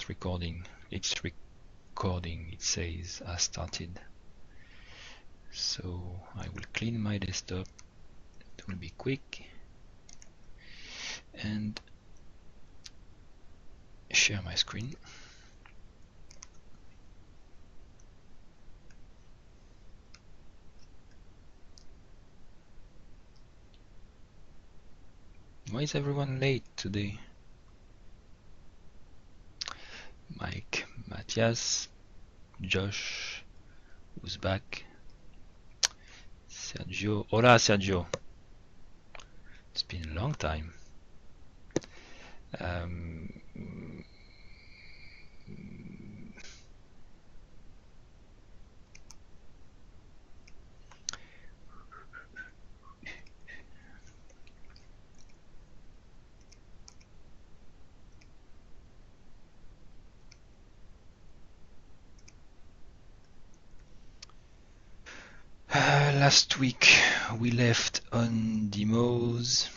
recording. It's recording, it says, has started. So I will clean my desktop. It will be quick. And share my screen. Why is everyone late today? Mike, Matthias, Josh, who's back? Sergio. Hola, Sergio. It's been a long time. Last week we left on demos,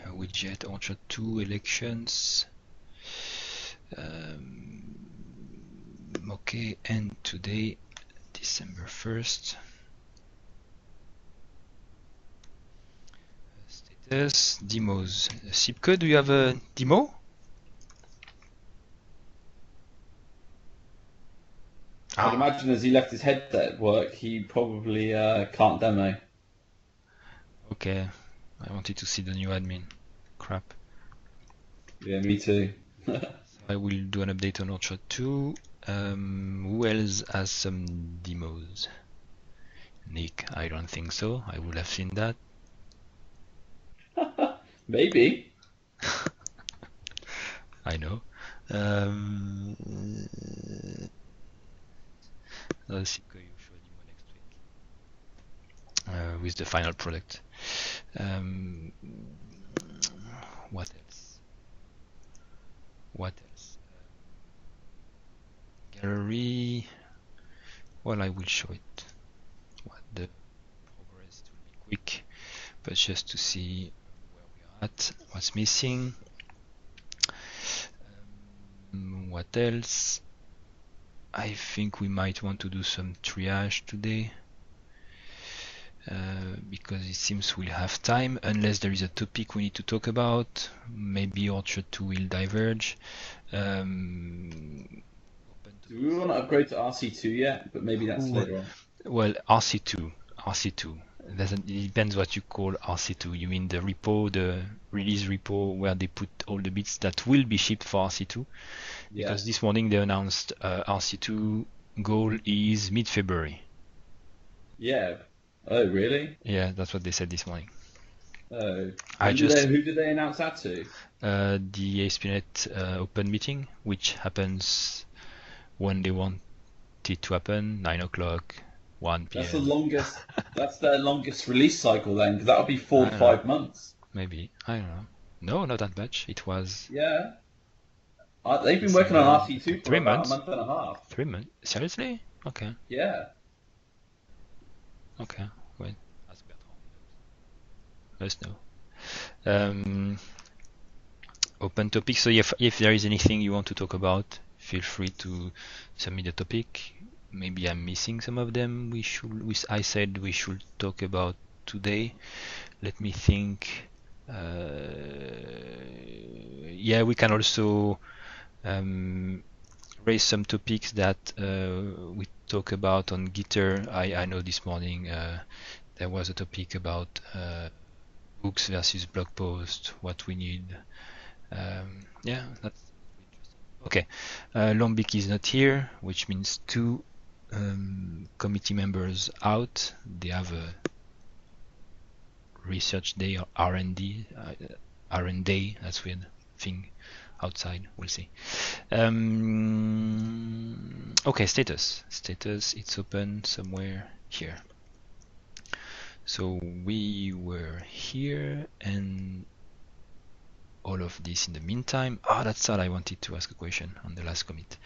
widget Orchard 2 elections. Okay, and today, December 1st. Status, demos. Sipke, do you have a demo? I'd imagine as he left his headset at work, he probably can't demo. Okay, I wanted to see the new admin. Crap. Yeah, me too. So I will do an update on Orchard 2. Who else has some demos? Nick, I don't think so. I would have seen that. Maybe. I know. Let's see, you show a demo next week with the final product. What else? What else? Gallery. Well, I will show it. What the progress, it will be quick, but just to see where we are at, what's missing. What else? I think we might want to do some triage today. Because it seems we'll have time, unless there is a topic we need to talk about. Maybe Orchard 2 will diverge. Do we want to upgrade to RC2 yet? But maybe that's later on. Well, RC2. It depends what you call RC2. You mean the repo, the release repo where they put all the bits that will be shipped for RC2? Yeah. Because this morning they announced RC2 goal is mid-February. Yeah. Oh, really? Yeah, that's what they said this morning. Oh. Who did they announce that to? The ASP.NET open meeting, which happens when they want it to happen, 9 o'clock, 1 p.m. That's the longest. That's their longest release cycle then, because that'll be 4 to 5 months. Maybe, I don't know. No, not that much. It was. Yeah. They've been working on RC2 for about a month and a half. 3 months? Seriously? Okay. Yeah. Okay. Wait. Ask Bertrand. Let us know. Open topic. So if there is anything you want to talk about, feel free to submit a topic. Maybe I'm missing some of them. I said we should talk about today. Let me think. Yeah, we can also raise some topics that we talk about on Gitter. I know this morning there was a topic about books versus blog post, what we need. Yeah, that's interesting. Okay, Lombik is not here, which means 2 committee members out. They have a research day or R&D, R&D, that's weird thing outside, we'll see. Okay, status, it's open somewhere here. So we were here and all of this in the meantime. That's all. I wanted to ask a question on the last commit.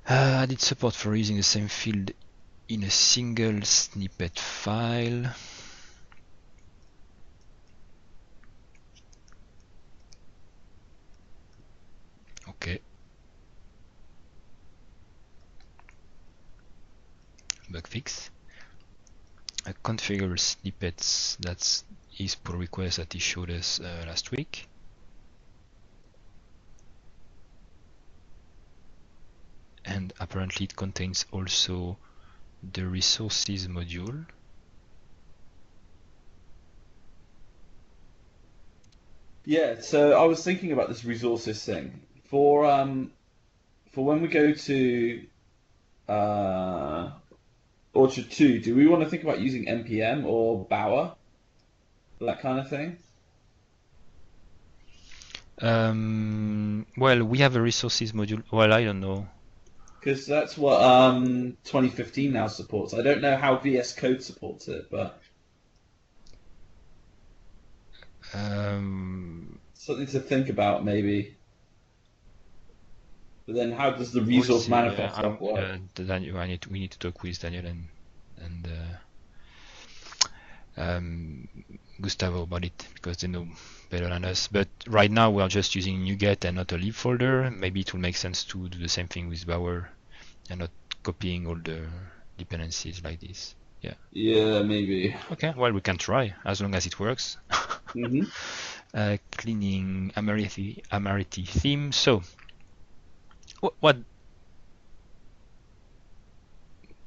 Added support for using the same field in a single snippet file. Okay, fix. Configure snippets, that's his pull request that he showed us last week. And apparently it contains also the resources module. Yeah, so I was thinking about this resources thing for when we go to Orchard 2. Do we want to think about using npm or Bower, that kind of thing? Well, we have a resources module. Well, I don't know. Because that's what 2015 now supports. I don't know how VS Code supports it, but something to think about maybe. But then, how does the resource manifest stuff work? We need to talk with Daniel and Gustavo about it, because they know better than us. But right now we are just using NuGet and not a lib folder. Maybe it will make sense to do the same thing with Bower and not copying all the dependencies like this. Yeah. Yeah, maybe. Okay, well, we can try as long as it works. Mm-hmm. Cleaning Amaretti theme. So what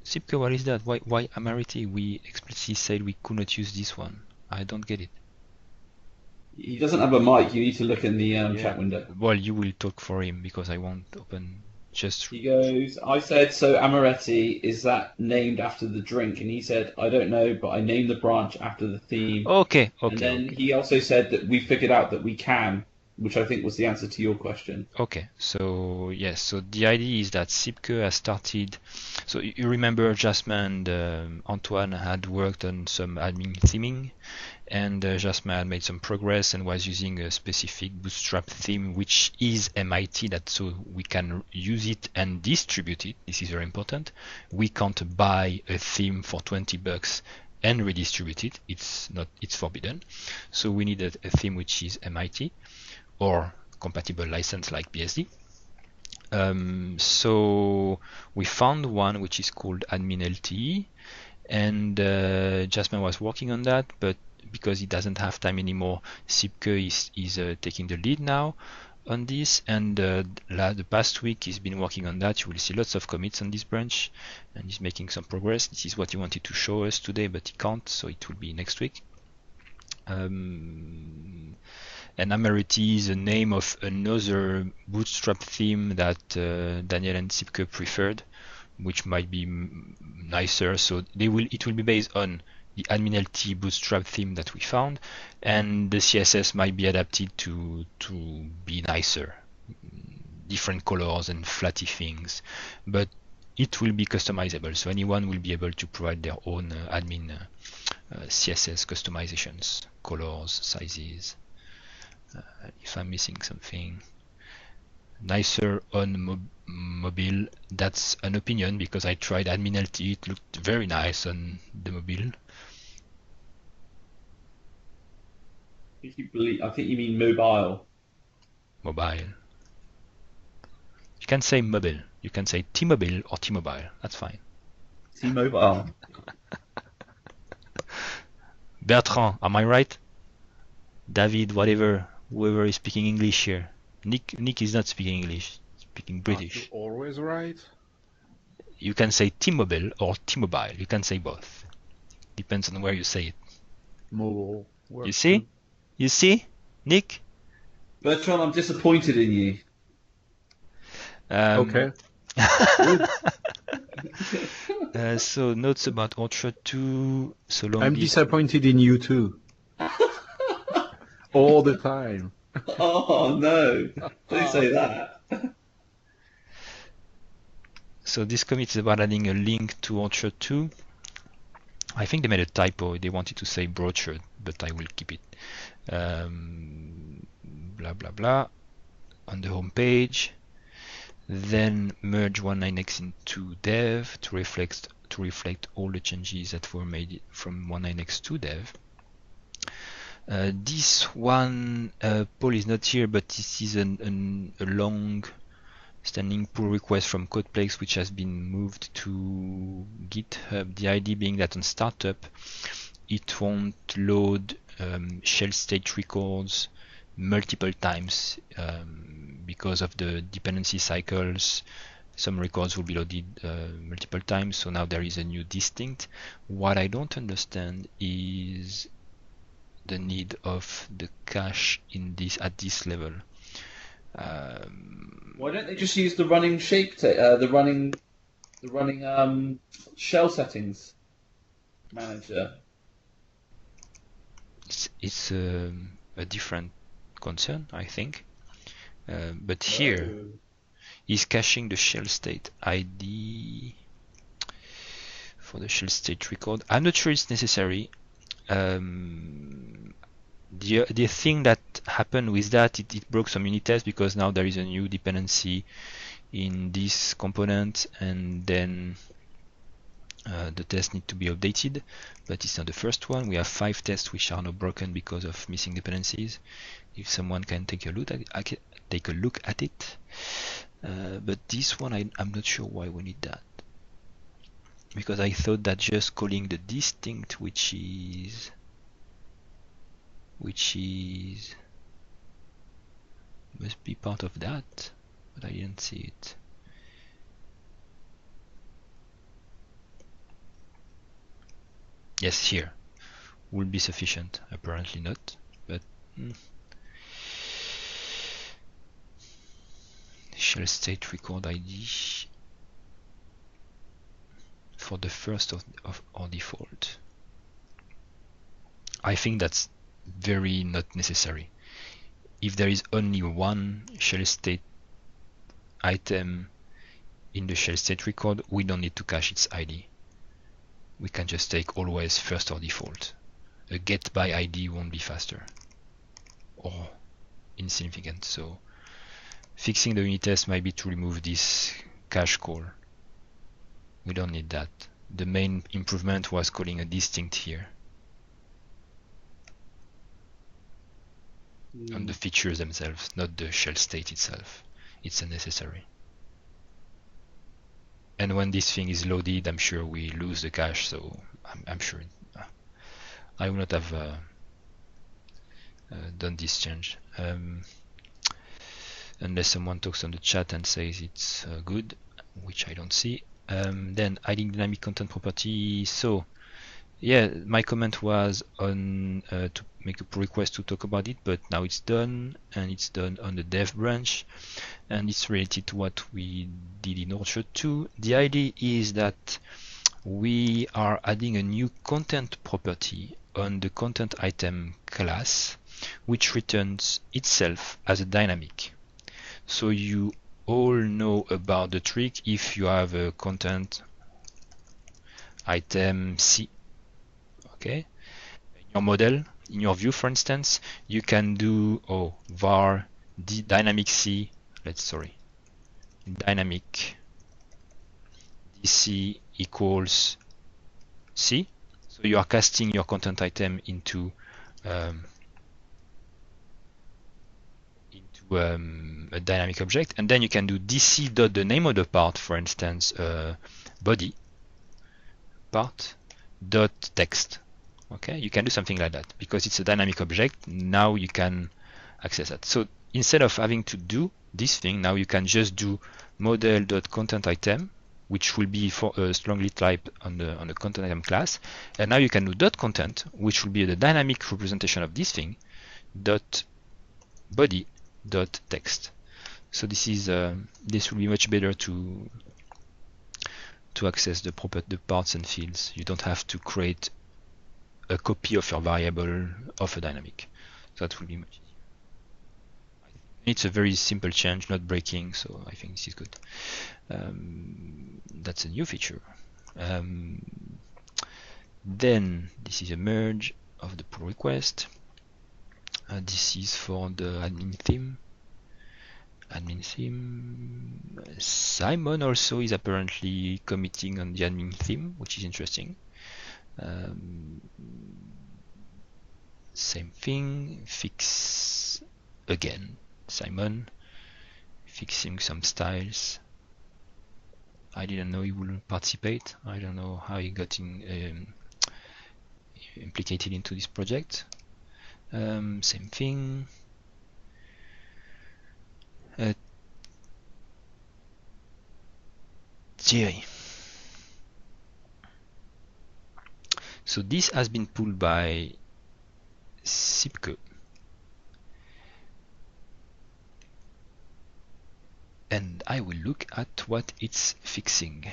Sipke, what is that? Why Amaretti? We explicitly said we could not use this one. I don't get it. He doesn't have a mic. You need to look in the chat window. Well, you will talk for him because I won't open just. He goes, I said, so Amaretti, is that named after the drink? And he said, I don't know, but I named the branch after the theme. Okay. And then he also said that we figured out that we can, which I think was the answer to your question. Okay, so yes, so the idea is that Sipke has started. So you remember Jasmine and Antoine had worked on some admin theming, and Jasmine had made some progress and was using a specific Bootstrap theme, which is MIT, that so we can use it and distribute it. This is very important. We can't buy a theme for $20 and redistribute it. It's forbidden. So we need a theme which is MIT or compatible license like BSD. So we found one which is called Admin LTE, and Jasmine was working on that, but because he doesn't have time anymore, Sipke is taking the lead now on this, and the past week he's been working on that. You will see lots of commits on this branch, and he's making some progress. This is what he wanted to show us today, but he can't, so it will be next week. And Amaretti is the name of another Bootstrap theme that Daniel and Sipke preferred, which might be nicer. So it will be based on the Admin LT Bootstrap theme that we found, and the CSS might be adapted to be nicer, different colors and flatty things, but it will be customizable. So anyone will be able to provide their own admin CSS customizations, colors, sizes. If I'm missing something, nicer on mobile, that's an opinion because I tried Admin LT, it looked very nice on the mobile. I think you mean mobile. Mobile. You can say mobile. You can say T-Mobile or T-Mobile. That's fine. T-Mobile. Bertrand, am I right? David, whatever, whoever is speaking English here. Nick is not speaking English, speaking British. Always right. You can say T-Mobile or T-Mobile. You can say both. Depends on where you say it. Mobile. You see? You see, Nick? Bertrand, I'm disappointed in you. Okay. So notes about Orchard 2. So long. I'm disappointed in you too. All the time. Oh no! Don't say that. So this commit is about adding a link to Orchard 2. I think they made a typo. They wanted to say brochure, but I will keep it. Blah blah blah. On the home page. Then merge 19x into dev to reflect all the changes that were made from 19x to dev. This one, Paul is not here, but this is a long standing pull request from CodePlex, which has been moved to GitHub. The idea being that on startup, it won't load ShellStateRecords multiple times because of the dependency cycles. Some records will be loaded multiple times, so now there is a new distinct. What I don't understand is the need of the cache in this at this level. Why don't they just use the running the running shell settings manager? It's a different concern, I think. But here is caching the shell state ID for the shell state record. I'm not sure it's necessary. The thing that happened with that, it broke some unit tests because now there is a new dependency in this component, and then the tests need to be updated, but it's not the first one. We have 5 tests which are now broken because of missing dependencies. If someone can take a look at it, but this one I'm not sure why we need that, because I thought that just calling the distinct, which is must be part of that, but I didn't see it. Yes, here will be sufficient. Apparently not, but shell state record ID for the first of our default. I think that's very not necessary. If there is only one shell state item in the shell state record, we don't need to cache its ID. We can just take always first or default. A get by ID won't be faster or insignificant. So fixing the unit test might be to remove this cache call. We don't need that. The main improvement was calling a distinct here. On the features themselves, not the shell state itself. It's unnecessary. And when this thing is loaded, I'm sure we lose the cache, so I'm sure I would not have done this change. Unless someone talks on the chat and says it's good, which I don't see. Then adding dynamic content property. So yeah, my comment was on to make a pull request to talk about it, but now it's done, and it's done on the dev branch, and it's related to what we did in Orchard 2. The idea is that we are adding a new content property on the content item class, which returns itself as a dynamic. So you all know about the trick. If you have a content item C, okay, in your model, in your view, for instance, you can do var dynamic C. Dynamic DC equals C. So you are casting your content item into a dynamic object, and then you can do DC dot the name of the part, for instance, body part dot text. Okay, you can do something like that because it's a dynamic object. Now you can access that. So instead of having to do this thing, now you can just do model.ContentItem, which will be for strongly typed on the content item class, and now you can do .content, which will be the dynamic representation of this thing, dot body dot text. So this is this will be much better to access the parts and fields. You don't have to create a copy of your variable of a dynamic. So that will be much easier. It's a very simple change, not breaking, so I think this is good. That's a new feature. Then this is a merge of the pull request. This is for the admin theme. Simon also is apparently committing on the admin theme, which is interesting. Same thing, fix again, Simon, fixing some styles. I didn't know he would participate. I don't know how he got implicated into this project. Same thing. Thierry. So this has been pulled by Sipke. And I will look at what it's fixing.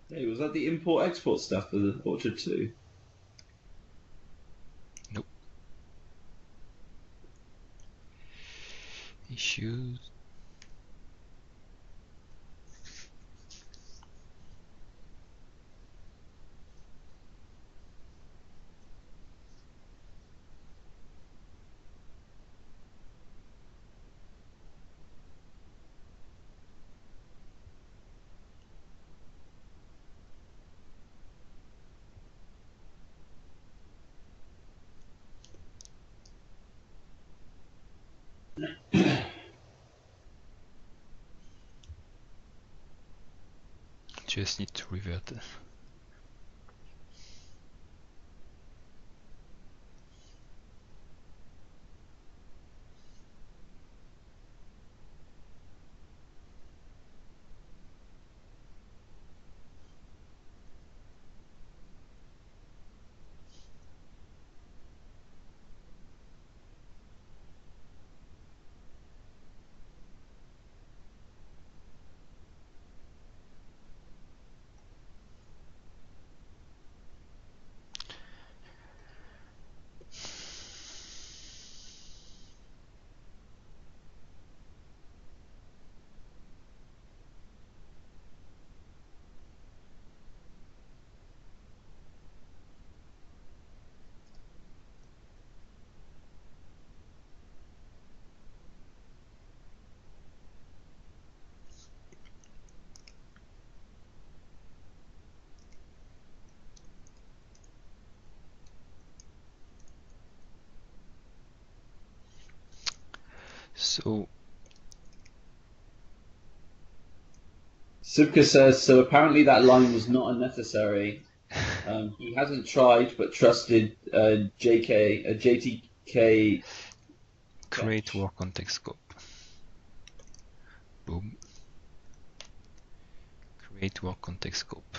Hey, was that the import-export stuff for the Orchard 2? Nope. Issues. Just need to revert. So Sibka says, so apparently that line was not unnecessary. He hasn't tried but trusted JTK. create work context scope. Boom. Create work context scope.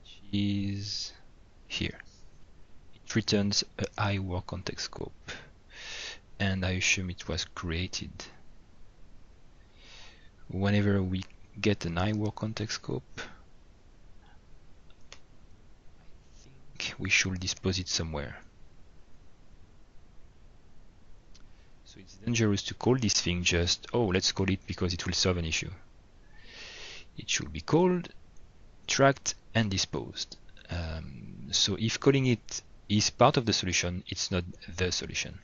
Which is here. It returns a I work context scope. And I assume it was created. Whenever we get an I work context scope, I think we should dispose it somewhere. So it's dangerous to call this thing just, oh, let's call it because it will solve an issue. It should be called, tracked, and disposed. So if calling it is part of the solution, it's not the solution.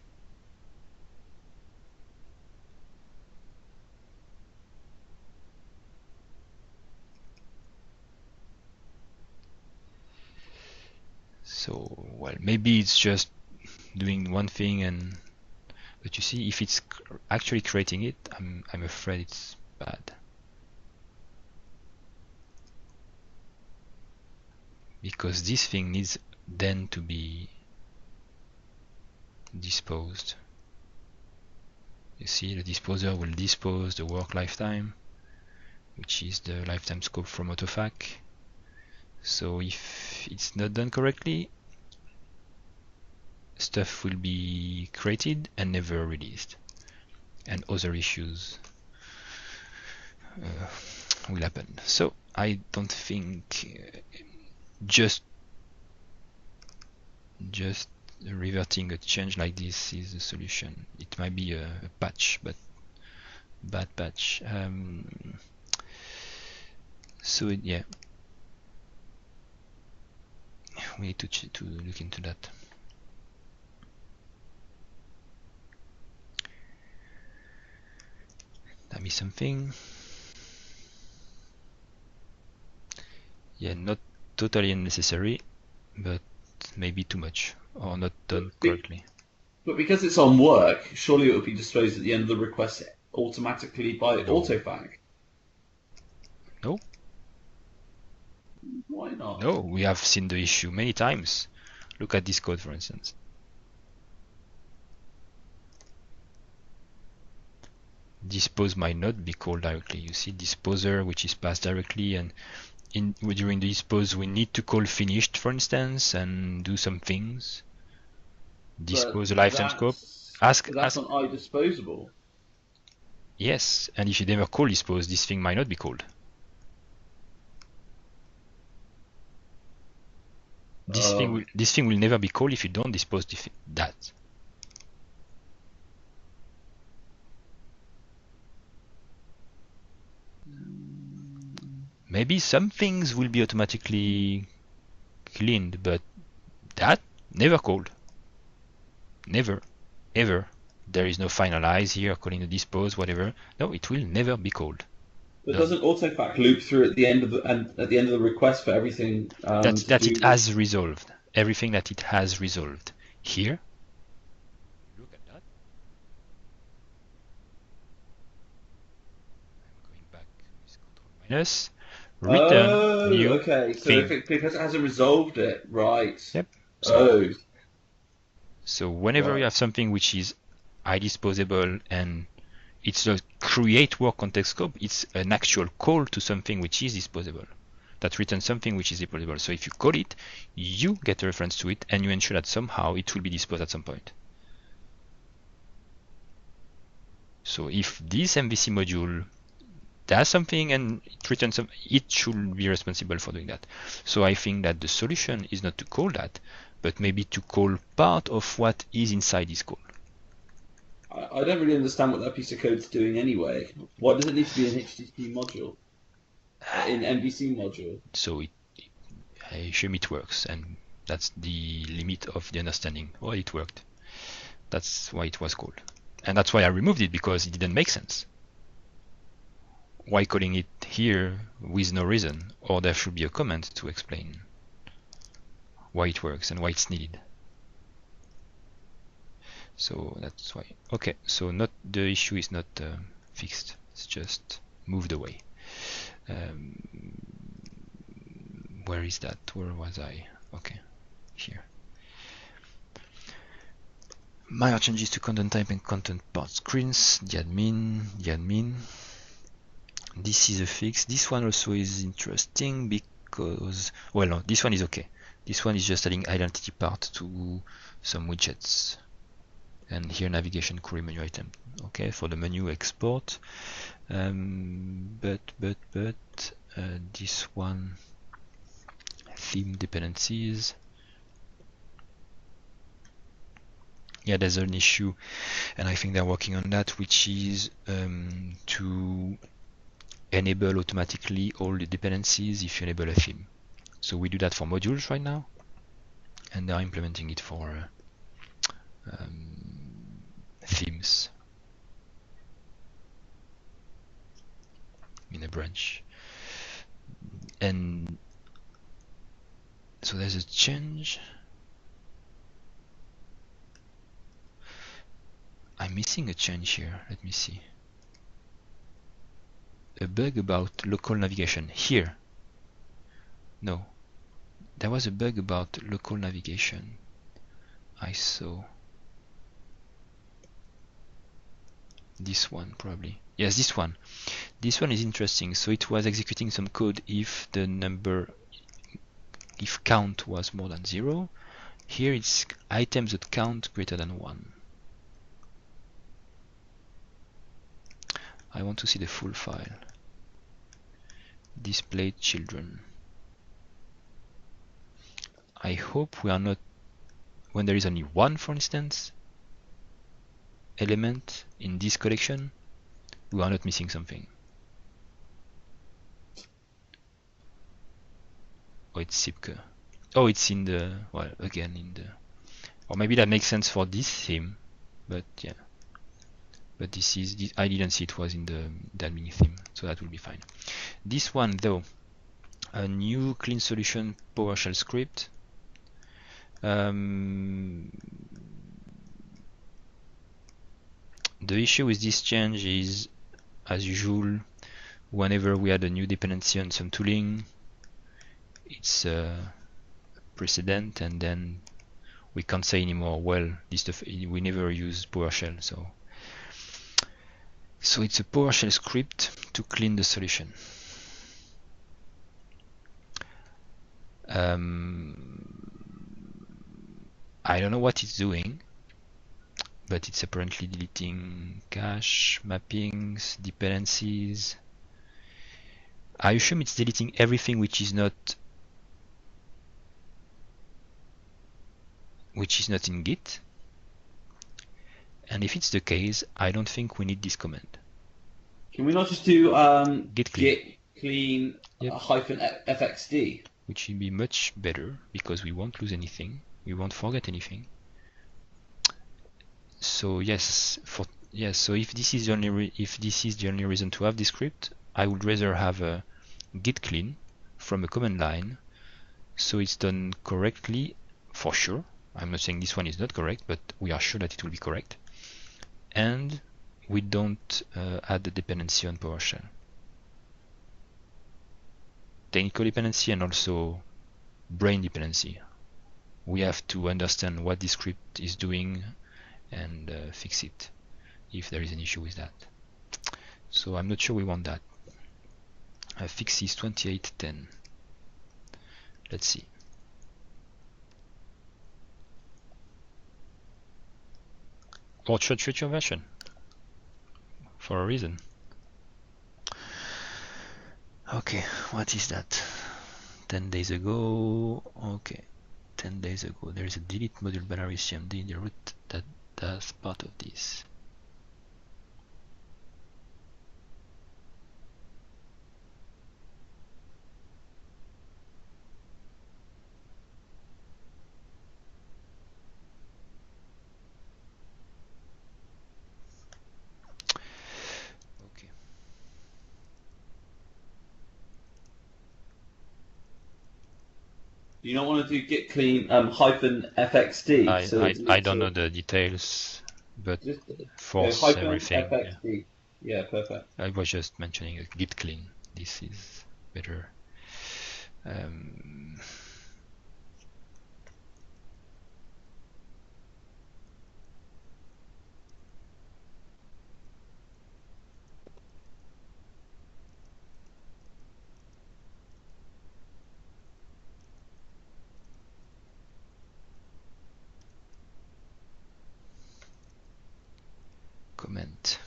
So, well, maybe it's just doing one thing, but you see, if it's actually creating it, I'm afraid it's bad. Because this thing needs then to be disposed. You see, the disposer will dispose the work lifetime, which is the lifetime scope from AutoFac. So if it's not done correctly, stuff will be created and never released, and other issues will happen. So I don't think just reverting a change like this is a solution. It might be a patch, but bad patch. So yeah, we need to look into that. me something. Yeah, not totally unnecessary, but maybe too much or not done correctly. But because it's on work, surely it would be disposed at the end of the request automatically by No. autofag. No, Why not? no, we have seen the issue many times. Look at this code, for instance. Dispose might not be called directly. You see disposer, which is passed directly, and during the dispose we need to call finished, for instance, and do some things. Dispose the lifetime scope. Ask. That's on iDisposable. Yes, and if you never call dispose, this thing might not be called. This thing will never be called if you don't dispose that. Maybe some things will be automatically cleaned, but that never called. Never, ever. There is no finalize here, calling the dispose, whatever. No, it will never be called. But doesn't autofact loop through at the end of the request for everything that it has resolved? Everything that it has resolved. Here, look at that. I'm going back with Control minus. Return new okay. So thing. because it hasn't resolved it, right? Yep. So whenever you have something which is iDisposable and it's a create work context scope, it's an actual call to something which is disposable, that returns something which is disposable. So if you call it, you get a reference to it and you ensure that somehow it will be disposed at some point. So if this MVC module does something and it returns something, it should be responsible for doing that. So I think that the solution is not to call that, but maybe to call part of what is inside this call. I don't really understand what that piece of code is doing anyway. Why does it need to be an HTTP module? In MVC module? So I assume it works, and that's the limit of the understanding. Oh, it worked. That's why it was called. And that's why I removed it, because it didn't make sense. Why calling it here with no reason? Or there should be a comment to explain why it works and why it's needed. So that's why. Okay, so the issue is not fixed. It's just moved away. Where is that? Where was I? Okay, here. Minor changes to content type and content part screens. The admin. This is a fix. This one also is interesting because, well, no, this one is okay. This one is just adding identity part to some widgets. And here NavigationQueryMenuItems, okay, for the menu export. But this one, theme dependencies. Yeah, there's an issue, and I think they're working on that, which is to enable automatically all the dependencies if you enable a theme. So we do that for modules right now, and they're implementing it for themes in a branch. And so there's a change. I'm missing a change here. Let me see. A bug about local navigation here. No, there was a bug about local navigation. I saw this one probably. Yes, this one. This one is interesting. So it was executing some code if the number, if count was more than 0. Here it's items that count greater than 1. I want to see the full file. Display children. I hope we are not, when there is only one, for instance, element in this collection, we are not missing something. Oh, it's Sipke. Oh, it's in the, well, again in the, or maybe that makes sense for this theme, but yeah. but I didn't see it was in the admin theme, so that will be fine. This one though, a new clean solution PowerShell script. The issue with this change is, as usual, whenever we add a new dependency on some tooling, it's a precedent, and then we can't say anymore, well, this stuff, we never use PowerShell, so it's a PowerShell script to clean the solution. I don't know what it's doing, but it's apparently deleting cache, mappings, dependencies. I assume it's deleting everything which is not in Git. And if it's the case, I don't think we need this command. Can we not just do git clean yep. -fxd? Which will be much better because we won't lose anything, we won't forget anything. So yes, so if this is the only reason to have this script, I would rather have a git clean from a command line, so it's done correctly for sure. I'm not saying this one is not correct, but we are sure that it will be correct. And we don't add the dependency on PowerShell. Technical dependency and also brain dependency. We have to understand what this script is doing and fix it if there is an issue with that. So I'm not sure we want that. Fix is 2810. Let's see. Or future version for a reason. Okay, what is that? 10 days ago. Okay, 10 days ago. There is a delete module binary CMD in the root that does part of this. You don't want to do git clean -fxd. I don't know the details, but force everything. -fxd. Yeah, perfect. I was just mentioning a git clean. This is better. Comment.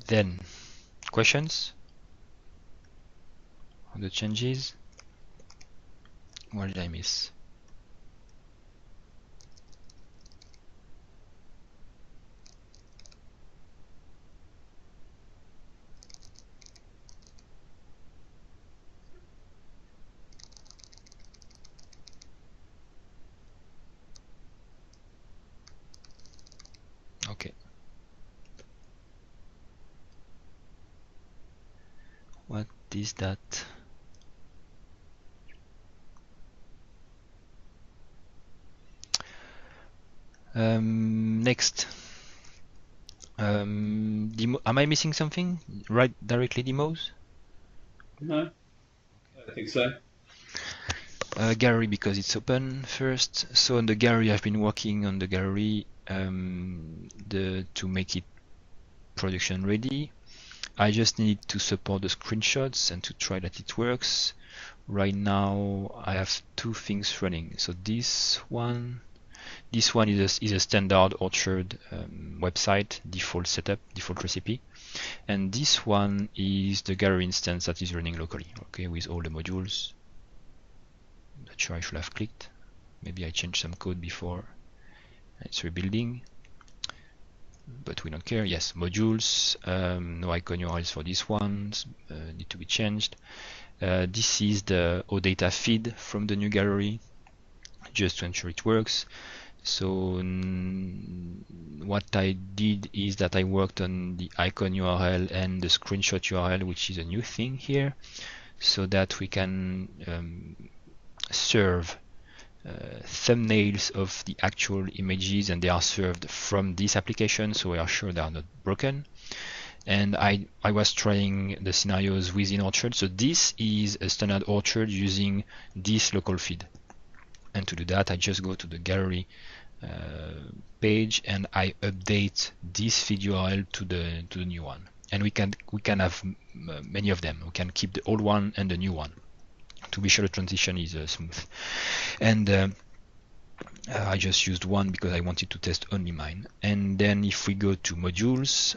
Then, questions on the changes? What did I miss? Okay. What is that? Next. Am I missing something? Right directly demos? No, I think so. Gallery, because it's open first. So on the gallery, I've been working on the gallery to make it production ready. I just need to support the screenshots and to try that it works. Right now I have two things running. So this This one is a standard Orchard website default setup, default recipe, and this one is the gallery instance that is running locally, okay, with all the modules. Not sure I should have clicked. Maybe I changed some code before. It's rebuilding, but we don't care. Yes, modules. No icon URLs for this one. Need to be changed. This is the OData feed from the new gallery, just to ensure it works. So what I did is that I worked on the icon URL and the screenshot URL, which is a new thing here, so that we can serve thumbnails of the actual images, and they are served from this application, so we are sure they are not broken. And I was trying the scenarios within Orchard, so this is a standard Orchard using this local feed. And to do that, I just go to the gallery page and I update this feed URL to the new one. And we can have many of them. We can keep the old one and the new one to be sure the transition is smooth. And I just used one because I wanted to test only mine. And then if we go to modules,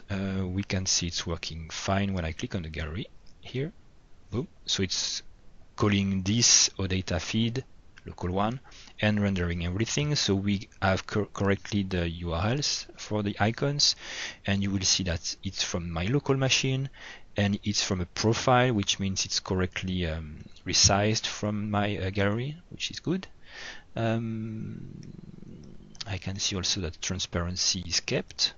we can see it's working fine when I click on the gallery here. Boom. So it's calling this OData feed, local one, and rendering everything. So we have correctly the URLs for the icons, and you will see that it's from my local machine and it's from a profile, which means it's correctly resized from my gallery, which is good. I can see also that transparency is kept,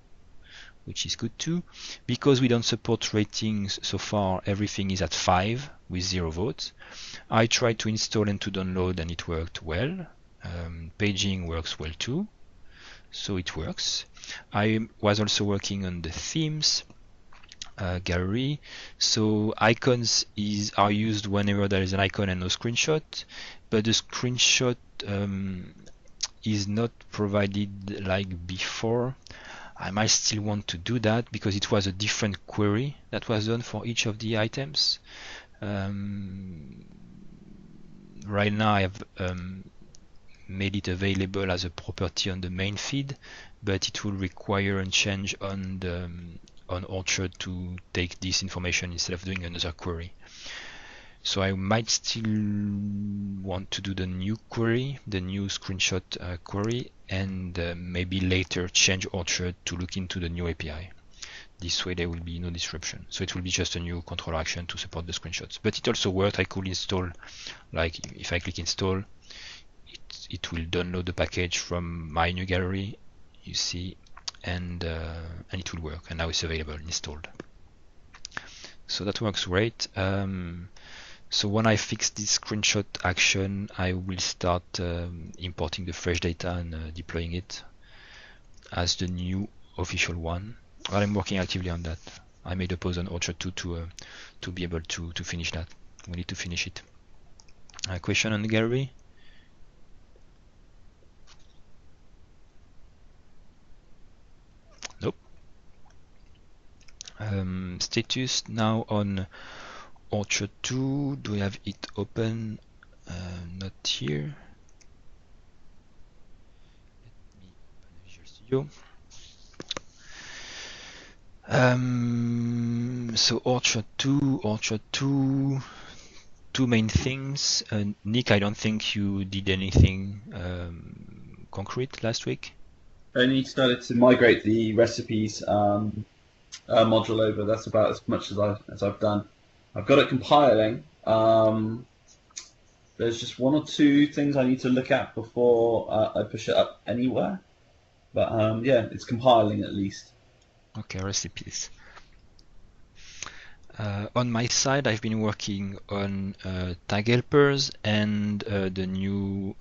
which is good too. Because we don't support ratings so far, everything is at 5 with 0 votes. I tried to install and to download and it worked well. Paging works well too, so it works. I was also working on the themes gallery. So icons are used whenever there is an icon and no screenshot, but the screenshot is not provided like before. I might still want to do that because it was a different query that was done for each of the items. Right now I have made it available as a property on the main feed, but it will require a change on the on Orchard to take this information instead of doing another query. So I might still want to do the new query, the new screenshot query, and maybe later change Orchard to look into the new API. This way there will be no disruption. So it will be just a new control action to support the screenshots. But it also worked. I could install, like if I click install, it will download the package from my new gallery, you see, and it will work. And now it's available, installed. So that works great. So when I fix this screenshot action, I will start importing the fresh data and deploying it as the new official one. Well, I'm working actively on that. I made a pause on Orchard 2 to be able to finish that. We need to finish it. Question on the gallery? Nope. Status now on Orchard 2. Do we have it open? Not here. Let me open Visual Studio. So Orchard 2, two main things. Nick, I don't think you did anything concrete last week. I only started to migrate the recipes module over. That's about as much as I've done. I've got it compiling. There's just one or two things I need to look at before I push it up anywhere. But yeah, it's compiling at least. Okay, recipes. On my side, I've been working on TagHelpers and the new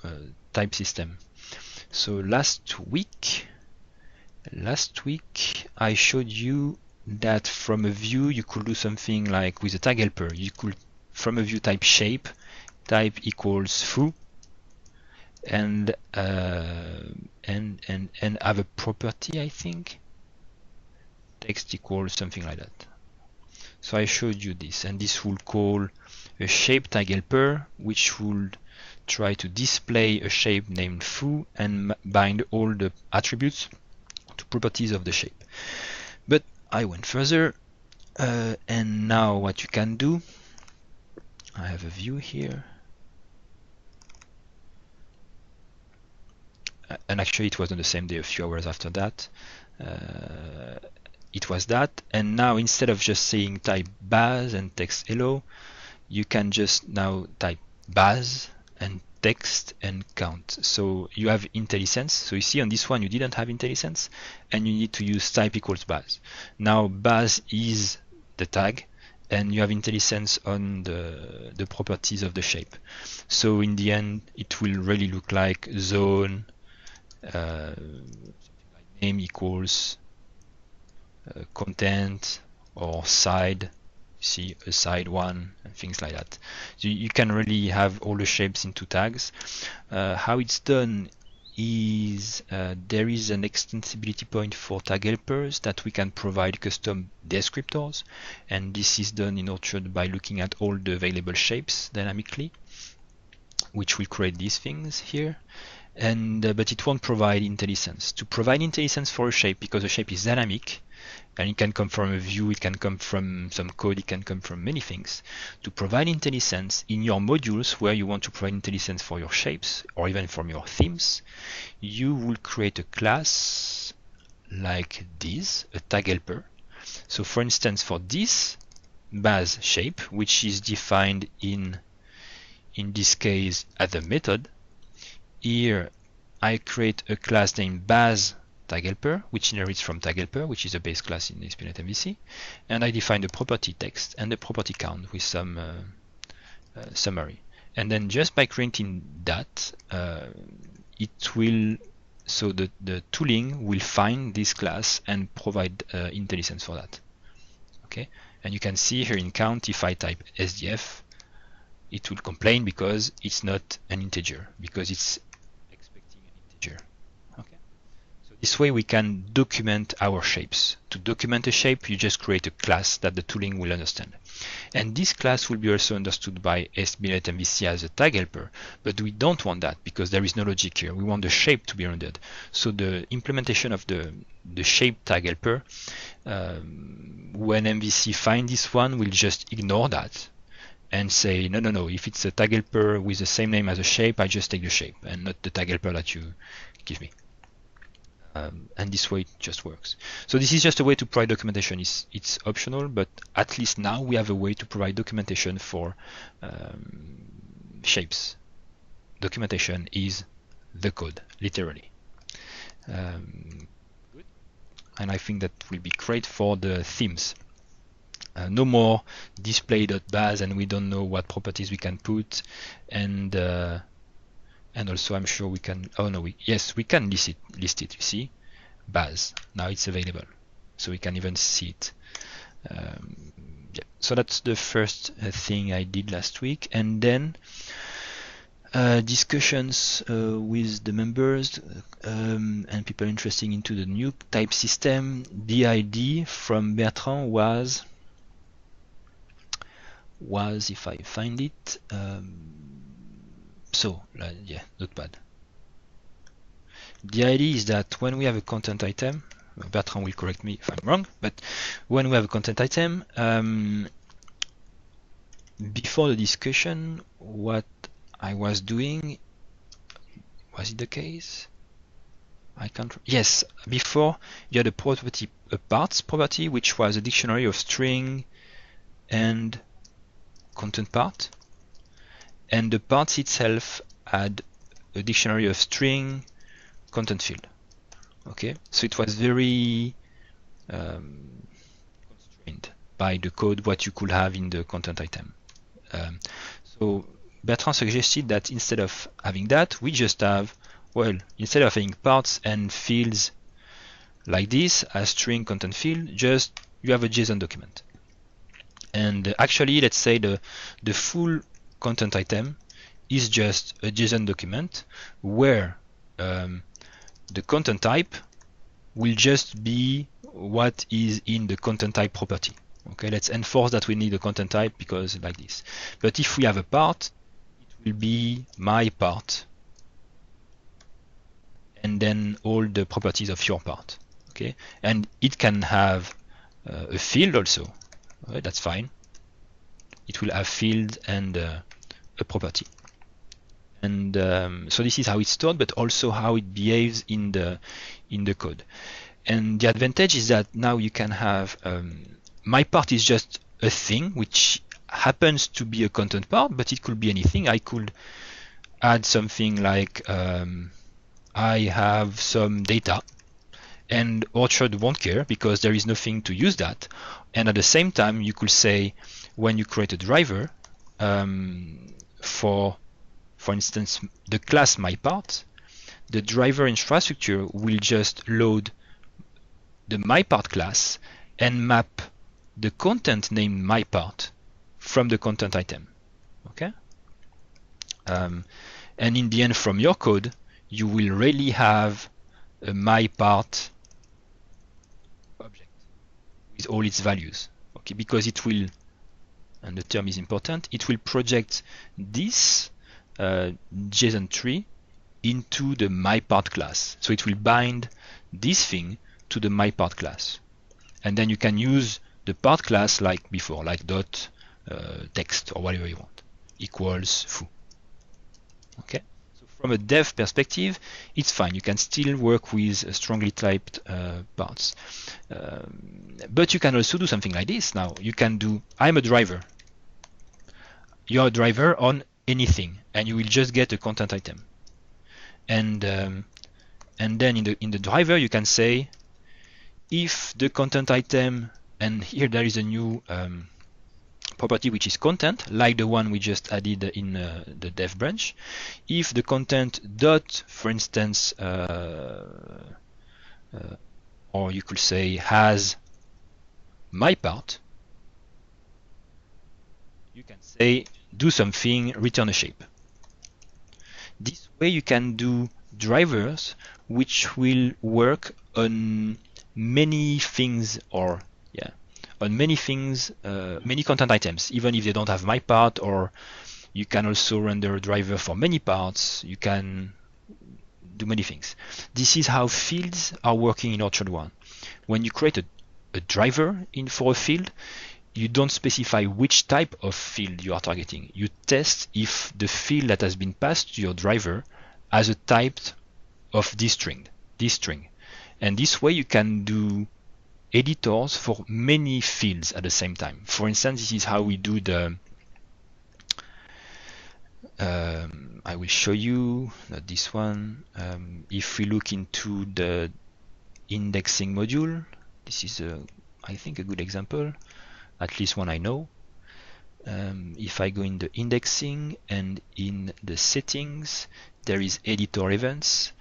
type system. So last week I showed you that from a view you could do something like with a TagHelper. You could, from a view, type shape, type equals foo, and have a property, I think. Text equals something like that. So I showed you this, and this will call a shape TagHelper, which would try to display a shape named foo and bind all the attributes to properties of the shape. But I went further, and now what you can do, I have a view here, and actually it was on the same day, a few hours after that. It was that, and now instead of just saying type baz and text hello, you can just now type baz and text and count. So you have IntelliSense. So you see on this one you didn't have IntelliSense, and you need to use type equals baz. Now baz is the tag, and you have IntelliSense on the properties of the shape. So in the end it will really look like zone, name equals content, or side, see a side one, and things like that. So you can really have all the shapes into tags. How it's done is there is an extensibility point for tag helpers that we can provide custom descriptors, and this is done in Orchard by looking at all the available shapes dynamically, which will create these things here. And but it won't provide IntelliSense. To provide IntelliSense for a shape, because a shape is dynamic, and it can come from a view, it can come from some code, it can come from many things. To provide IntelliSense in your modules where you want to provide IntelliSense for your shapes, or even from your themes, you will create a class like this, a tag helper. So for instance, for this baz shape, which is defined in this case as a method, here I create a class named baz TagHelper, which inherits from TagHelper, which is a base class in ASP.NET MVC, and I define the property text and the property count with some summary. And then just by creating that, it will, so the tooling will find this class and provide IntelliSense for that. Okay, and you can see here in count, if I type SDF, it will complain because it's not an integer, because it's expecting an integer. Okay, so this way we can document our shapes. To document a shape, you just create a class that the tooling will understand, and this class will be also understood by ASP.NET MVC as a tag helper. But we don't want that because there is no logic here. We want the shape to be rendered. So the implementation of the shape tag helper, when MVC find this one, will just ignore that and say, no, if it's a tag helper with the same name as a shape, I just take the shape and not the tag helper that you give me. And this way it just works. So this is just a way to provide documentation. It's optional, but at least now we have a way to provide documentation for shapes. Documentation is the code, literally. Good. And I think that will be great for the themes. No more display.baz and we don't know what properties we can put, and also I'm sure we can, yes, we can list it, you see, baz, now it's available, so we can even see it. Yeah. So that's the first thing I did last week, and then discussions with the members and people interested into the new type system. The idea from Bertrand was, if I find it, yeah, not bad. The idea is that when we have a content item, Bertrand will correct me if I'm wrong, but when we have a content item, before the discussion, what I was doing, was it the case? I can't. Yes, before you had a property, a parts property, which was a dictionary of string and content part, and the parts itself had a dictionary of string content field. Okay, so it was very constrained by the code what you could have in the content item. So Bertrand suggested that instead of having that, we just have, well, instead of having parts and fields like this as string content field, just you have a JSON document. And actually, let's say the full content item is just a JSON document where the content type will just be what is in the content type property. Okay, let's enforce that we need a content type because like this. But if we have a part, it will be my part, and then all the properties of your part. Okay, and it can have a field also. Right, that's fine. It will have field and a property. And so this is how it's stored, but also how it behaves in the code. And the advantage is that now you can have my part is just a thing which happens to be a content part, but it could be anything. I could add something like I have some data, and Orchard won't care because there is nothing to use that. And at the same time, you could say when you create a driver for instance, the class myPart, the driver infrastructure will just load the myPart class and map the content named myPart from the content item. Okay, and in the end, from your code, you will really have a myPart object with all its values. Okay, because it will, and the term is important, it will project this JSON tree into the myPart class. So it will bind this thing to the myPart class. And then you can use the part class like before, like dot text or whatever you want, equals foo. Okay. So from a dev perspective, it's fine. You can still work with strongly typed parts. But you can also do something like this. Now you can do, I'm a driver. You're a driver on anything, and you will just get a content item. And then in the driver you can say if the content item, and here there is a new property which is content, like the one we just added in the dev branch. If the content dot, for instance, or you could say has my part, you can say do something, return a shape. This way you can do drivers which will work on many things, or on many things, many content items, even if they don't have my part. Or you can also render a driver for many parts. You can do many things. This is how fields are working in Orchard 1. When you create a driver for a field, you don't specify which type of field you are targeting. You test if the field that has been passed to your driver has a type of this string. And this way you can do editors for many fields at the same time. For instance, this is how we do the I will show you, not this one. If we look into the indexing module, this is I think a good example, at least one I know. If I go in the indexing and in the settings, there is editor events,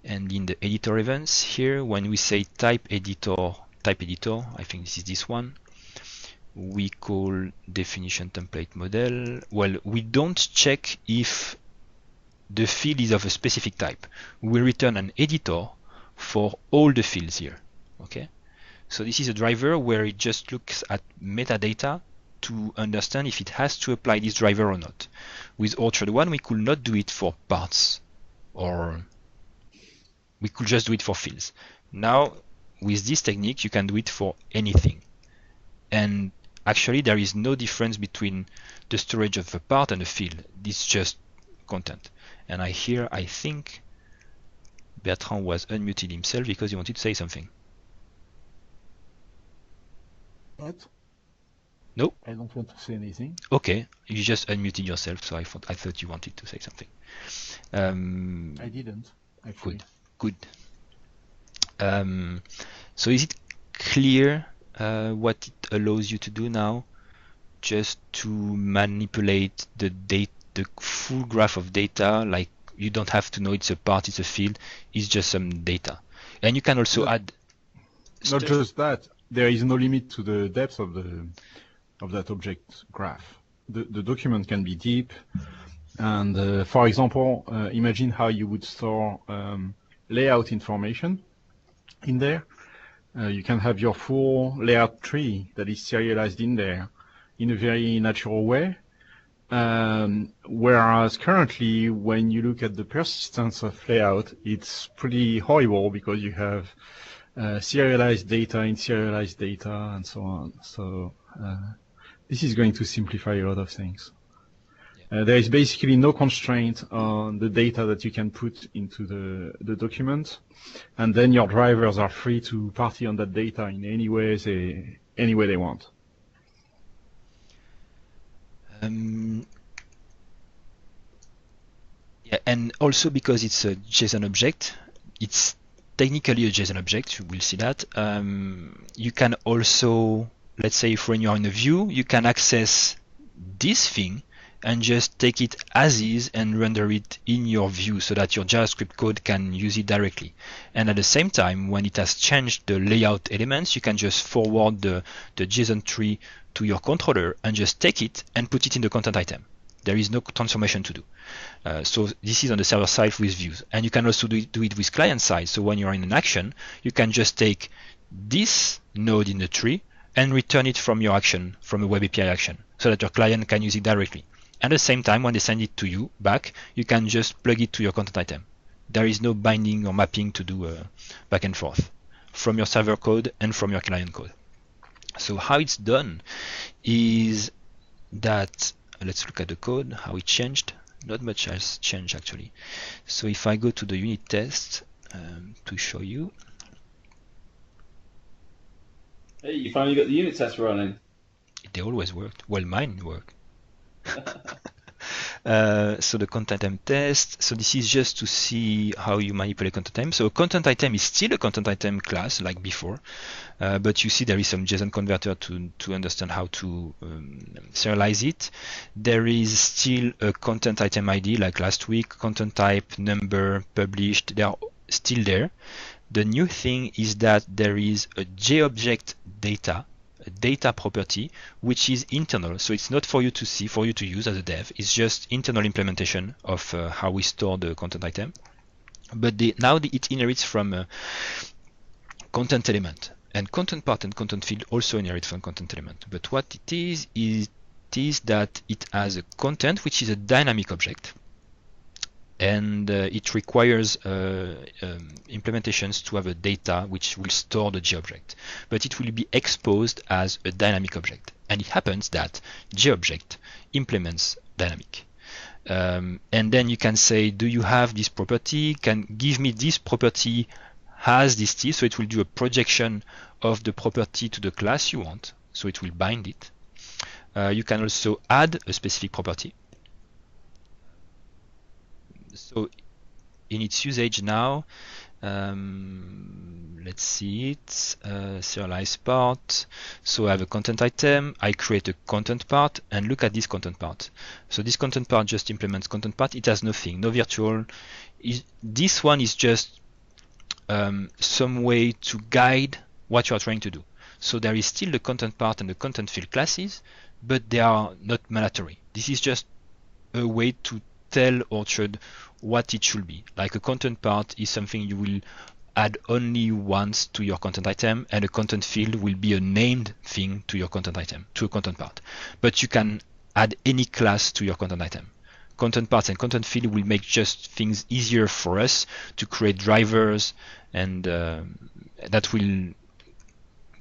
and in the editor events here, when we say type editor, I think this is this one, we call definition template model. Well, we don't check if the field is of a specific type. We return an editor for all the fields here. Okay, so this is a driver where it just looks at metadata to understand if it has to apply this driver or not. With Orchard 1, we could not do it for parts, or we could just do it for fields. Now, with this technique, you can do it for anything. And actually, there is no difference between the storage of a part and a field. It's just content. And I think Bertrand was unmuted himself because he wanted to say something. What? No? I don't want to say anything. Okay, you just unmuted yourself, so I thought you wanted to say something. I didn't, actually. Good. So is it clear what it allows you to do now? Just to manipulate the full graph of data, like you don't have to know it's a part, it's a field, it's just some data. And you can also add not just that, there is no limit to the depth of that object graph. The document can be deep, and for example, imagine how you would store layout information in there. You can have your full layout tree that is serialized in there in a very natural way, Whereas currently, when you look at the persistence of layout, it's pretty horrible because you have serialized data in serialized data and so on. So this is going to simplify a lot of things. There is basically no constraint on the data that you can put into the document, and then your drivers are free to party on that data in any way they want. Yeah, and also because it's a JSON object, it's technically a JSON object, you will see that. You can also, let's say if when you're in a view, you can access this thing and just take it as is and render it in your view so that your JavaScript code can use it directly. And at the same time, when it has changed the layout elements, you can just forward the JSON tree to your controller and just take it and put it in the content item. There is no transformation to do. So this is on the server side with views. And you can also do it with client side. So when you're in an action, you can just take this node in the tree and return it from your action, from a web API action, so that your client can use it directly. At the same time, when they send it to you back, you can just plug it to your content item. There is no binding or mapping to do back and forth from your server code and from your client code. So how it's done is that, let's look at the code, how it changed. Not much has changed actually. So if I go to the unit test to show you. Hey, you finally got the unit test running. They always worked. Well, mine work. So the content item test. So this is just to see how you manipulate content item. So content item is still a content item class like before, but you see there is some JSON converter to understand how to serialize it. There is still a content item ID like last week, content type, number, published. They are still there. The new thing is that there is a JObject data, a data property, which is internal. So it's not for you to see, for you to use as a dev. It's just internal implementation of how we store the content item. But now it inherits from a content element. And content part and content field also inherit from content element. But what it is that it has a content, which is a dynamic object. And it requires implementations to have a data which will store the JObject, but it will be exposed as a dynamic object. And it happens that JObject implements dynamic. And then you can say, do you have this property? Can give me this property has this T, so it will do a projection of the property to the class you want, so it will bind it. You can also add a specific property. So in its usage now, let's see it, serialize part. So I have a content item, I create a content part, and look at this content part. So this content part just implements content part. It has nothing, no virtual. This one is just some way to guide what you are trying to do. So there is still the content part and the content field classes, but they are not mandatory. This is just a way to tell Orchard what it should be. Like a content part is something you will add only once to your content item, and a content field will be a named thing to your content item, to a content part. But you can add any class to your content item. Content parts and content field will make just things easier for us to create drivers, and that will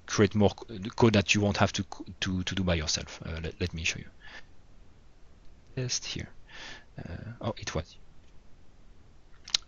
create more code that you won't have to do by yourself. Let me show you. Test here. Oh, it was.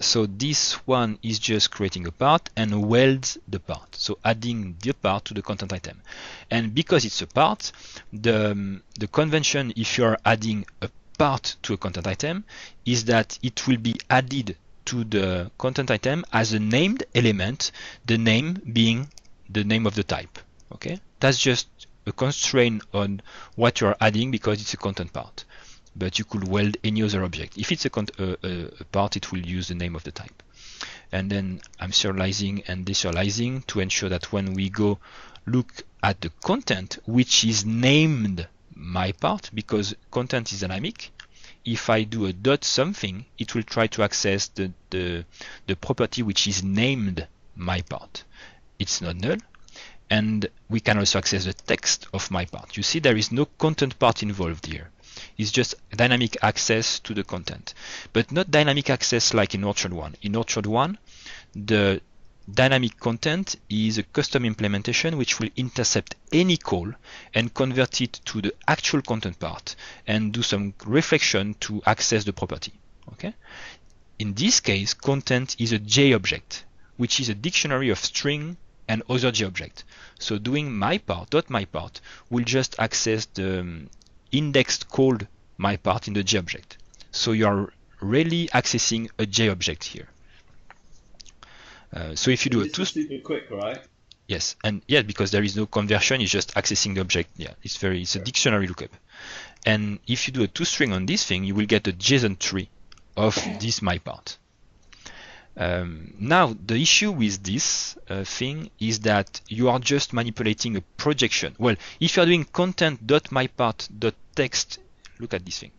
So this one is just creating a part and welds the part. So adding the part to the content item. And because it's a part, the convention, if you're adding a part to a content item, is that it will be added to the content item as a named element, the name being the name of the type. Okay, that's just a constraint on what you're adding because it's a content part. But you could weld any other object. If it's a part, it will use the name of the type. And then I'm serializing and deserializing to ensure that when we go look at the content, which is named my part, because content is dynamic, if I do a dot something, it will try to access the property which is named my part. It's not null. And we can also access the text of my part. You see there is no content part involved here. is just dynamic access to the content, but not dynamic access like in Orchard 1. In Orchard 1, the dynamic content is a custom implementation which will intercept any call and convert it to the actual content part and do some reflection to access the property. Okay. In this case, content is a J object, which is a dictionary of string and other J object. So doing myPart will just access the indexed called myPart in the J object. So you are really accessing a J object here. So if you do this is super quick, right? Yes, and yeah, because there is no conversion, it's just accessing the object. Yeah, it's a dictionary lookup. And if you do a toString on this thing, you will get a JSON tree of this myPart. Now the issue with this thing is that you are just manipulating a projection. Well, if you are doing content.myPart.text, look at this thing.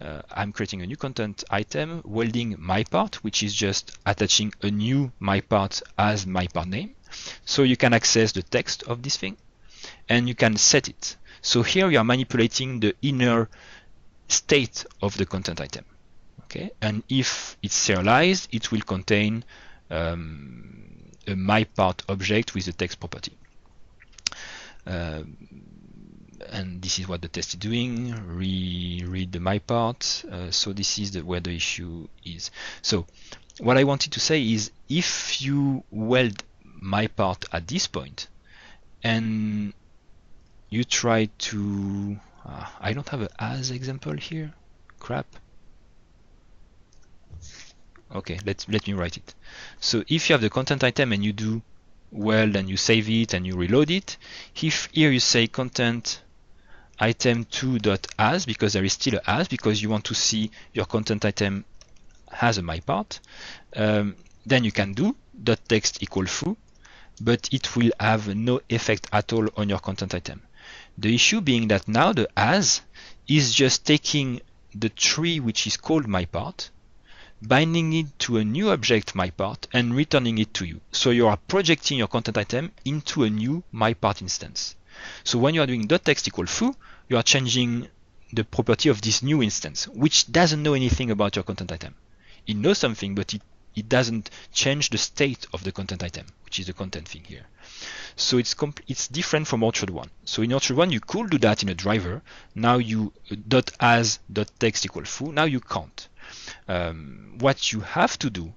I'm creating a new content item, welding myPart, which is just attaching a new myPart as myPart name. So you can access the text of this thing and you can set it. So here you are manipulating the inner state of the content item. Okay, and if it's serialized, it will contain a myPart object with the text property. And this is what the test is doing. Read the myPart. So this is where the issue is. So what I wanted to say is, if you weld myPart at this point and you try to I don't have an as example here. Crap. Okay, let me write it. So if you have the content item and you do weld and you save it and you reload it, if here you say content item 2.as, because there is still a as, because you want to see your content item has a myPart, then you can do .text equal foo, but it will have no effect at all on your content item. The issue being that now the as is just taking the tree which is called myPart, binding it to a new object myPart and returning it to you. So you are projecting your content item into a new myPart instance. So when you are doing .text equal foo, you are changing the property of this new instance, which doesn't know anything about your content item. It knows something, but it doesn't change the state of the content item, which is the content thing here. So it's different from Orchard 1. So in Orchard 1, you could do that in a driver. Now you .as.text equal foo. Now you can't. What you have to do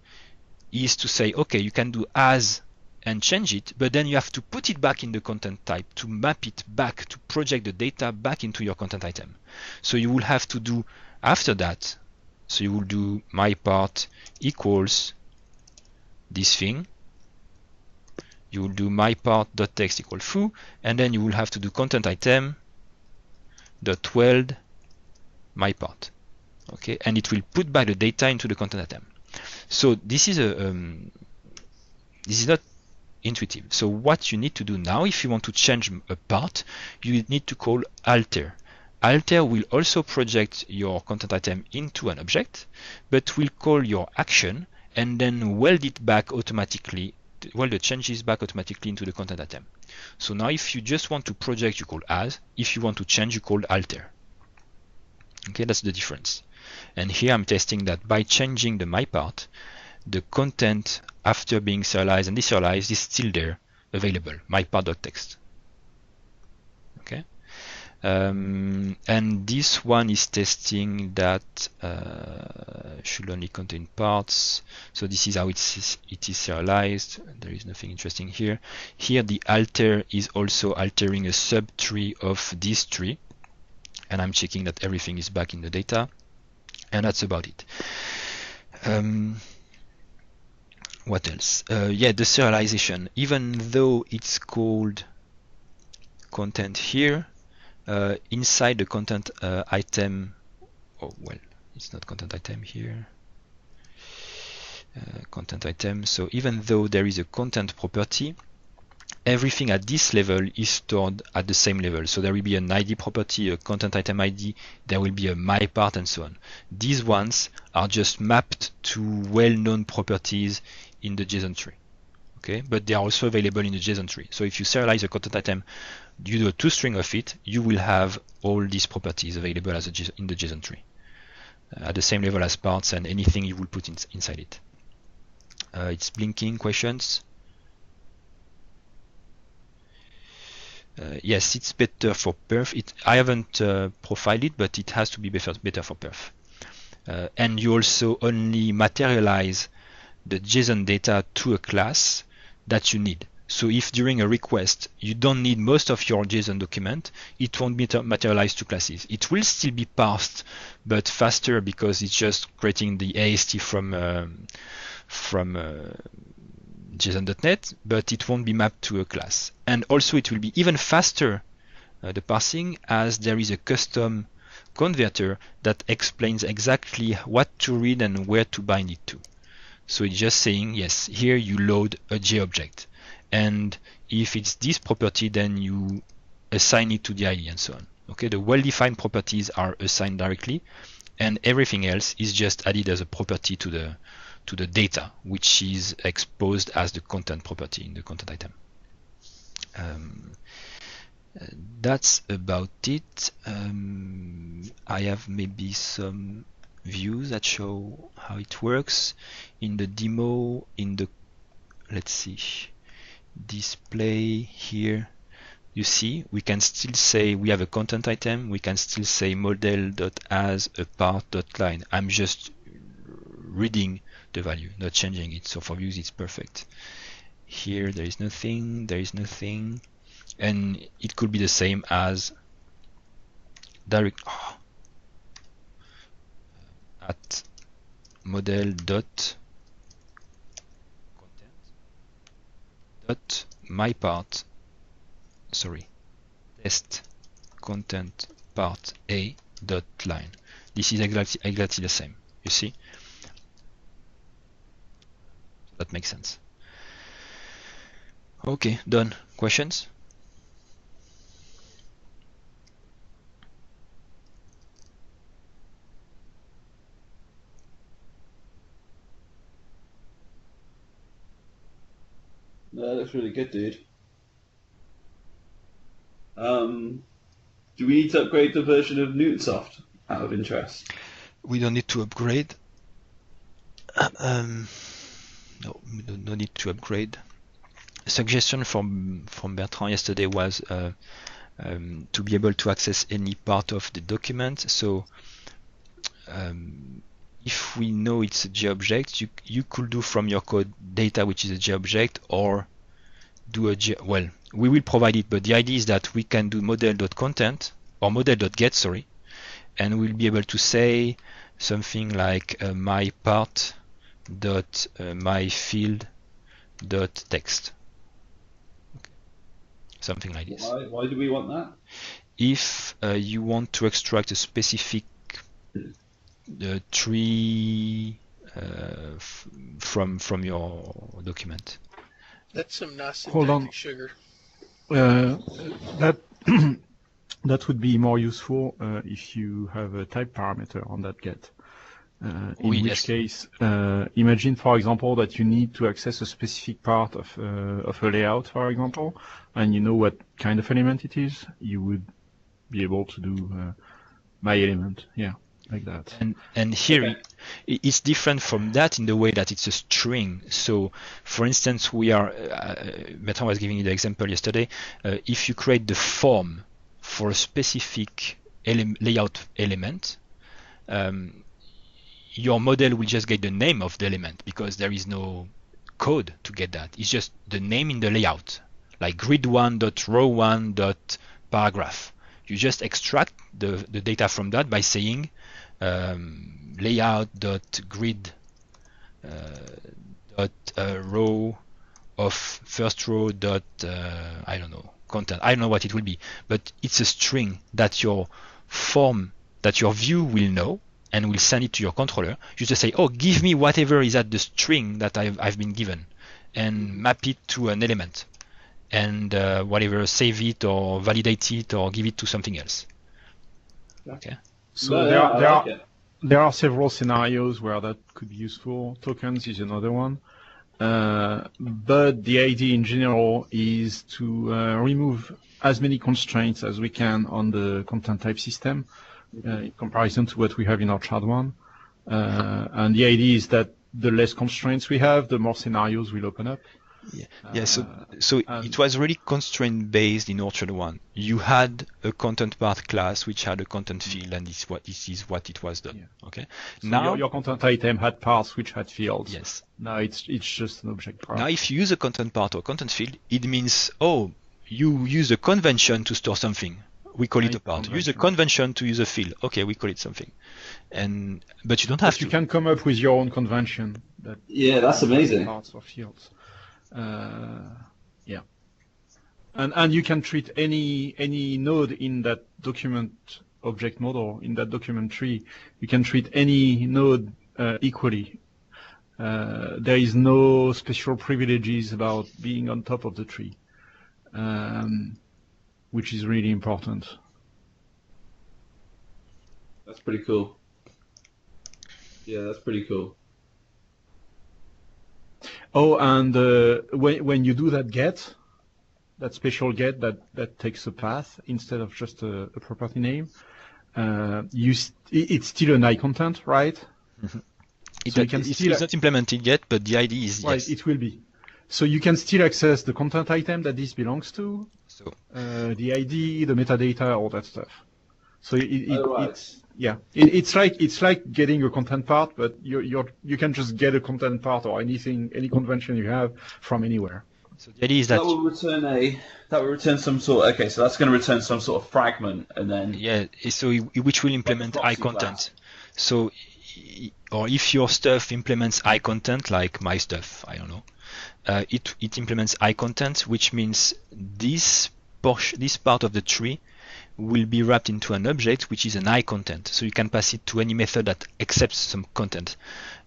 is to say, okay, you can do as and change it, but then you have to put it back in the content type to map it back, to project the data back into your content item. So you will have to do after that, so you will do myPart equals this thing, you will do myPart.text equal foo, and then you will have to do content item dot weld myPart. Okay, and it will put back the data into the content item. So this is not intuitive. So what you need to do now, if you want to change a part, you need to call alter. Alter will also project your content item into an object, but will call your action and then weld it back automatically, weld the changes back automatically into the content item. So now if you just want to project, you call as. If you want to change, you call alter. Okay, that's the difference. And here I'm testing that by changing the myPart, the content after being serialized and deserialized is still there, available, myPart.text. Okay, and this one is testing that should only contain parts. So this is how it is serialized. There is nothing interesting here. Here the alter is also altering a subtree of this tree, and I'm checking that everything is back in the data. And that's about it. What else? Yeah, the serialization. Even though it's called content here, inside the content item, oh well, it's not content item here. Content item. So even though there is a content property, everything at this level is stored at the same level. So there will be an ID property, a content item ID, there will be a myPart, and so on. These ones are just mapped to well-known properties in the JSON tree. Okay, but they are also available in the JSON tree. So if you serialize a content item you do a toString of it, you will have all these properties available as in the JSON tree at the same level as parts and anything you will put inside it. It's blinking. Questions? Yes, it's better for perf. I haven't profiled it, but it has to be better for perf. And you also only materialize the JSON data to a class that you need. So if during a request you don't need most of your JSON document, it won't be materialized to classes. It will still be parsed, but faster because it's just creating the AST from JSON.NET, but it won't be mapped to a class. And also it will be even faster, the parsing, as there is a custom converter that explains exactly what to read and where to bind it to. So it's just saying, yes, here you load a JObject. And if it's this property, then you assign it to the ID and so on. Okay, the well-defined properties are assigned directly, and everything else is just added as a property to the data, which is exposed as the content property in the content item. That's about it. I have maybe some views that show how it works in the demo. Let's see, display here. You see, we can still say we have a content item. We can still say model.as a part.line. I'm just reading the value, not changing it. So for views, it's perfect. Here, there is nothing. There is nothing, and it could be the same as direct at model.content dot my part. Sorry, test content part a dot line. This is exactly the same. You see, that makes sense. Okay, done. Questions? No, that looks really good, dude. Do we need to upgrade the version of Newtonsoft out of interest? We don't need to upgrade. No, no need to upgrade. A suggestion from Bertrand yesterday was to be able to access any part of the document. So if we know it's a JObject, you could do from your code data which is a JObject, or do well, we will provide it, but the idea is that we can do model.content or model.get, sorry, and we'll be able to say something like my part dot my field dot text, okay. Something like this. Why do we want that? If you want to extract a specific tree from your document. That's some nice Hold on. syntactic sugar. That that would be more useful if you have a type parameter on that get. In which case, imagine, for example, that you need to access a specific part of a layout, for example, and you know what kind of element it is. You would be able to do my element, yeah, like that. And here it's different from that in the way that it's a string. So, for instance, we are Bertrand was giving you the example yesterday. If you create the form for a specific layout element, your model will just get the name of the element because there is no code to get that. It's just the name in the layout, like grid1.row1.paragraph. You just extract the data from that by saying layout.grid row of first row dot I don't know, content. I don't know what it will be, but it's a string that your form, that your view will know and will send it to your controller. You just say, oh, give me whatever is at the string that I've been given, and map it to an element, and whatever, save it or validate it or give it to something else. Okay. So there are several scenarios where that could be useful. Tokens is another one. But the idea in general is to remove as many constraints as we can on the content type system in comparison to what we have in our child one. And the idea is that the less constraints we have, the more scenarios will open up. Yeah. So it was really constraint based in Orchard 1. You had a content path class which had a content field, and this is what it was done. Yeah. Okay. So now your content item had parts which had fields. Yes. Now it's just an object part. Now if you use a content part or content field, it means you use a convention to store something. We call it a part. Use a convention to use a field. Okay, we call it something. But you don't have to. You can come up with your own convention. That's amazing. Parts or fields. Yeah. And you can treat any node in that document object model, in that document tree, you can treat any node equally. There is no special privileges about being on top of the tree, which is really important. That's pretty cool. Yeah, that's pretty cool. Oh, and when you do that get, that special get that takes a path instead of just a property name, it's still an iContent, right? Mm-hmm. So it's not implemented yet, but the idea is right, yes. It will be. So you can still access the content item that this belongs to, so the ID, the metadata, all that stuff. So right. it's like getting a content part, but you can just get a content part or any convention you have from anywhere. So the idea is that will return some sort. Okay, so that's going to return some sort of fragment, and then so which will implement iContent. So, or if your stuff implements iContent, like my stuff, I don't know, it implements iContent, which means this part of the tree will be wrapped into an object which is an iContent. So you can pass it to any method that accepts some content.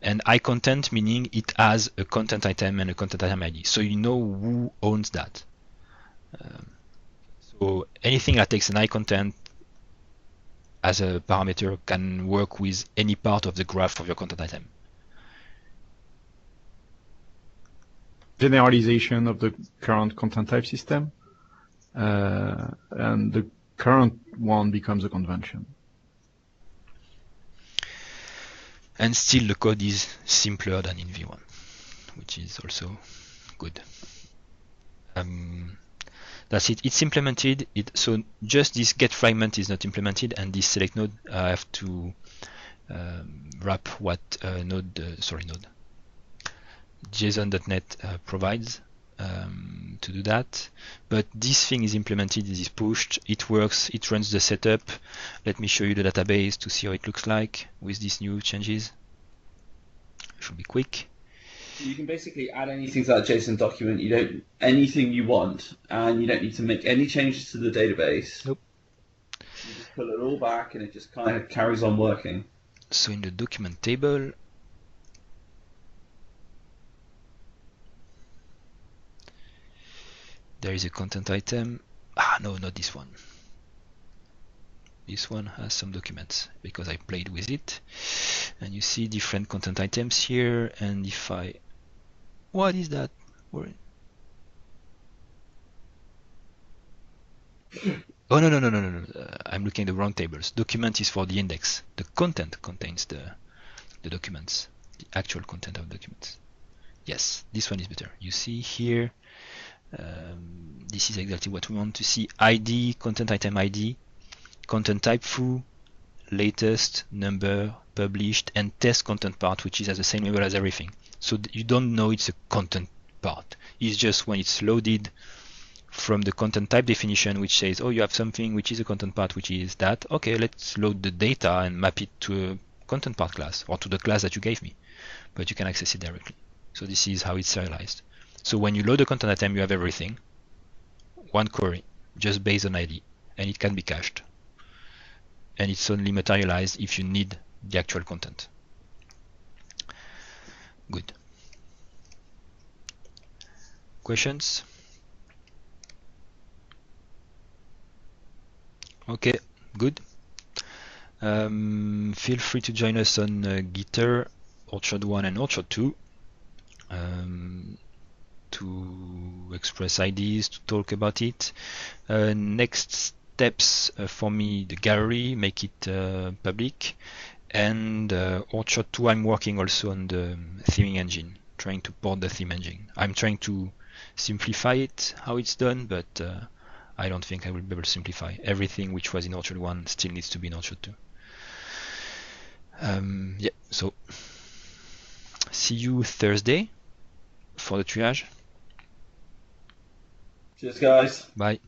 And iContent meaning it has a content item and a content item ID. So you know who owns that. So anything that takes an iContent as a parameter can work with any part of the graph of your content item. Generalization of the current content type system, and the current one becomes a convention. And still the code is simpler than in V1, which is also good. That's it. It's implemented. So just this get fragment is not implemented, and this select node I have to wrap what JSON.NET provides to do that. But this thing is implemented. It is pushed. It works. It runs the setup. Let me show you the database to see how it looks like with these new changes. It should be quick. You can basically add anything to that JSON document. Anything you want, and you don't need to make any changes to the database. Nope. You just pull it all back, and it just kind of carries on working. So in the document table, there is a content item. No, not this one. This one has some documents because I played with it, and you see different content items here. And if what is that? Oh no! I'm looking at the wrong tables. Document is for the index. The content contains the documents, the actual content of documents. Yes, this one is better. You see here. This is exactly what we want to see. ID, content item ID, content type foo, latest, number, published, and test content part, which is at the same level as everything. So you don't know it's a content part. It's just when it's loaded from the content type definition, which says, oh, you have something which is a content part, which is that. Okay, let's load the data and map it to a content part class or to the class that you gave me. But you can access it directly. So this is how it's serialized. So when you load a content item, you have everything. One query, just based on ID, and it can be cached. And it's only materialized if you need the actual content. Good. Questions? Okay, good. Feel free to join us on Gitter, Orchard 1 and Orchard 2. To to express ideas, to talk about it. Next steps for me, the gallery, make it public. And Orchard 2, I'm working also on the theming engine, trying to port the theme engine. I'm trying to simplify it, how it's done, but I don't think I will be able to simplify. Everything which was in Orchard 1 still needs to be in Orchard 2. Yeah, so see you Thursday for the triage. Cheers, guys. Bye.